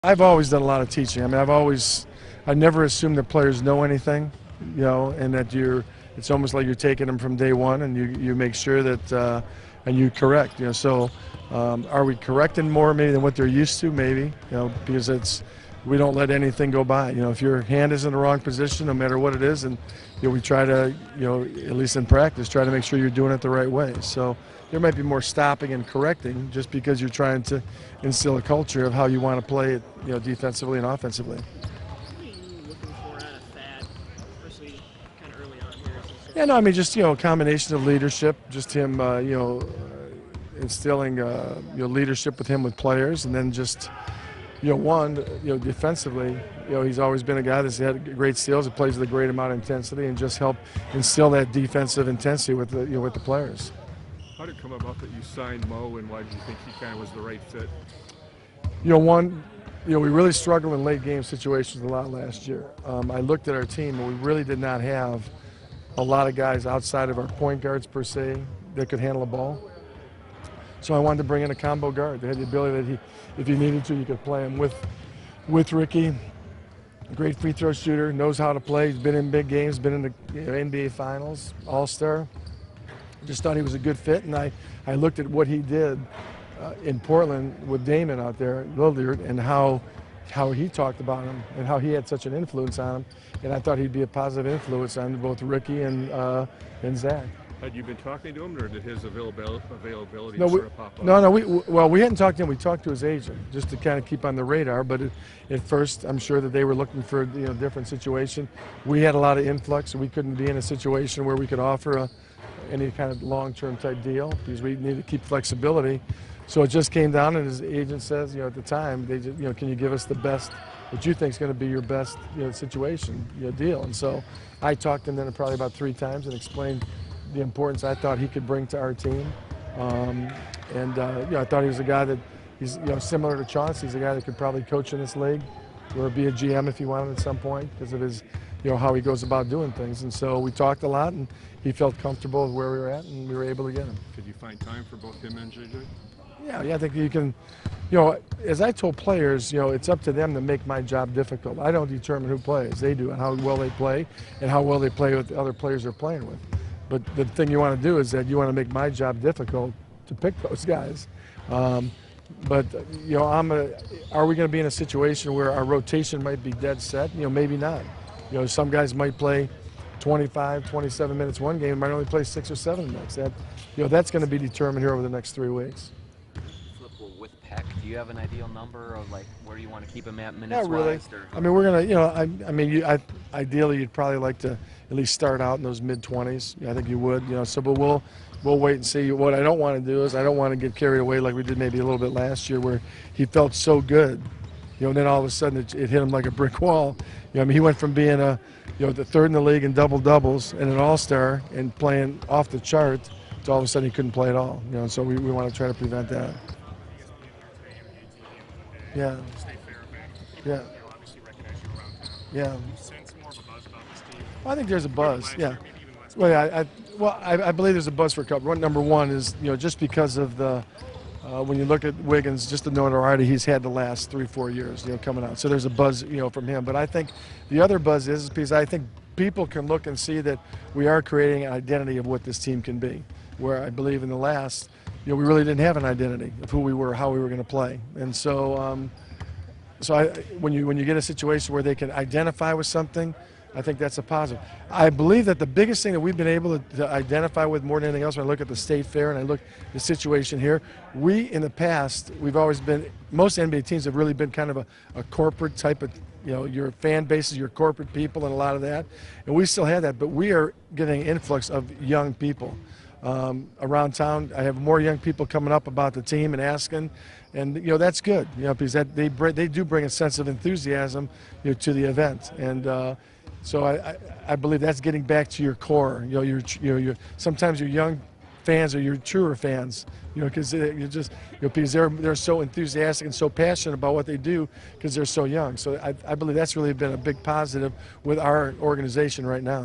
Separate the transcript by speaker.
Speaker 1: I've always done a lot of teaching. I mean, I never assumed that players know anything, and that it's almost like you're taking them from day one, and you make sure that, and you correct, So, are we correcting more maybe than what they're used to? Maybe, because we don't let anything go by. If your hand is in the wrong position, no matter what it is, and we try to, at least in practice, try to make sure you're doing it the right way. So there might be more stopping and correcting just because you're trying to instill a culture of how you want to play it, defensively and offensively.
Speaker 2: What are you looking for out of Thad, especially kind of early on here?
Speaker 1: Yeah, no, I mean, just, a combination of leadership, just him, instilling, leadership with him with players, and then just, defensively, he's always been a guy that's had great skills, that plays with a great amount of intensity, and just help instill that defensive intensity with the players.
Speaker 3: How did it come about that you signed Mo, and why did you think he kind of was the right fit?
Speaker 1: We really struggled in late game situations a lot last year. I looked at our team, and we really did not have a lot of guys outside of our point guards per se that could handle the ball. So I wanted to bring in a combo guard that had the ability that if you needed to, you could play him with Ricky. Great free throw shooter, knows how to play. He's been in big games, been in the NBA Finals, All-Star. Just thought he was a good fit, and I looked at what he did in Portland with Damon out there, Lillard, and how he talked about him and how he had such an influence on him, and I thought he'd be a positive influence on both Ricky and Zach.
Speaker 3: Had you been talking to him, or did his availability
Speaker 1: No,
Speaker 3: sort of pop up?
Speaker 1: No. We hadn't talked to him. We talked to his agent just to kind of keep on the radar. But at first, I'm sure that they were looking for a different situation. We had a lot of influx. We couldn't be in a situation where we could offer any kind of long-term type deal because we needed to keep flexibility. So it just came down, and his agent says, at the time, they just, can you give us the best, what you think is going to be your best, situation, deal? And so I talked to him then probably about 3 times and explained the importance I thought he could bring to our team. I thought he was a guy that he's, similar to Chauncey. He's a guy that could probably coach in this league or be a GM if he wanted at some point because of his, how he goes about doing things. And so we talked a lot, and he felt comfortable with where we were at, and we were able to get him.
Speaker 3: Could you find time for both him and JJ?
Speaker 1: Yeah, I think you can, as I told players, it's up to them to make my job difficult. I don't determine who plays. They do, and how well they play, and how well they play with the other players they're playing with. But the thing you want to do is that you want to make my job difficult to pick those guys. Are we going to be in a situation where our rotation might be dead set? Maybe not. Some guys might play 25, 27 minutes one game, might only play 6 or 7 minutes. That's going to be determined here over the next 3 weeks.
Speaker 4: With Peck, do you have an ideal number of like where do you want to keep him at minutes?
Speaker 1: Not really. I mean, we're gonna, ideally you'd probably like to at least start out in those mid-20s. I think you would, but we'll wait and see. What I don't want to do is I don't want to get carried away like we did maybe a little bit last year where he felt so good, and then all of a sudden it hit him like a brick wall. He went from being the 3rd in the league in double-doubles and an all-star and playing off the chart to all of a sudden he couldn't play at all. So we want to try to prevent that. Yeah. Yeah. Yeah. I think there's a buzz. Yeah. Well, I believe there's a buzz for a couple. Number one is just because of the when you look at Wiggins, just the notoriety he's had the last 3-4 years, coming out. So there's a buzz, from him. But I think the other buzz is because I think people can look and see that we are creating an identity of what this team can be. Where I believe in the last. We really didn't have an identity of who we were, how we were going to play, and so, when you get a situation where they can identify with something, I think that's a positive. I believe that the biggest thing that we've been able to identify with more than anything else, when I look at the State Fair and I look at the situation here, in the past, we've always been, most NBA teams have really been kind of a corporate type of, your fan bases, your corporate people and a lot of that, and we still have that, but we are getting an influx of young people. Around town, I have more young people coming up about the team and asking, and that's good, because they do bring a sense of enthusiasm, to the event, and so I believe that's getting back to your core. Sometimes your young fans are your truer fans, because because they're so enthusiastic and so passionate about what they do because they're so young. So I believe that's really been a big positive with our organization right now.